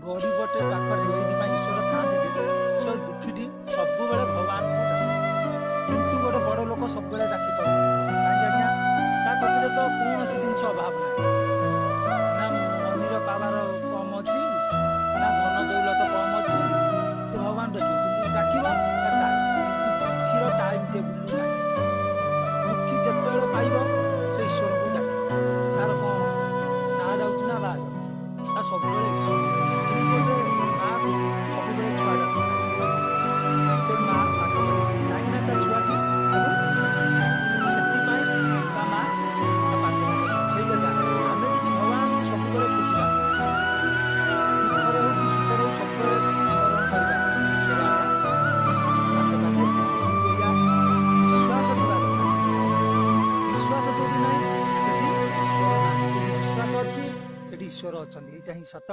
गरीबटे पाखरे ईश्वर था से दुखीटी सब भगवान किंतु गोटे बड़ लोक सब डाकी पार कहीं तो कौन सी जिन अभाव ना मंदिर पावर कम अच्छी ना धन दौलत कम अच्छी से भगवान डाक दुखीर टाइम टेबुल दुखी जिते पाइब से ईश्वर को डाक तार कौन ना जाऊँ ना बाहर सब ईश्वर अच्छा सत।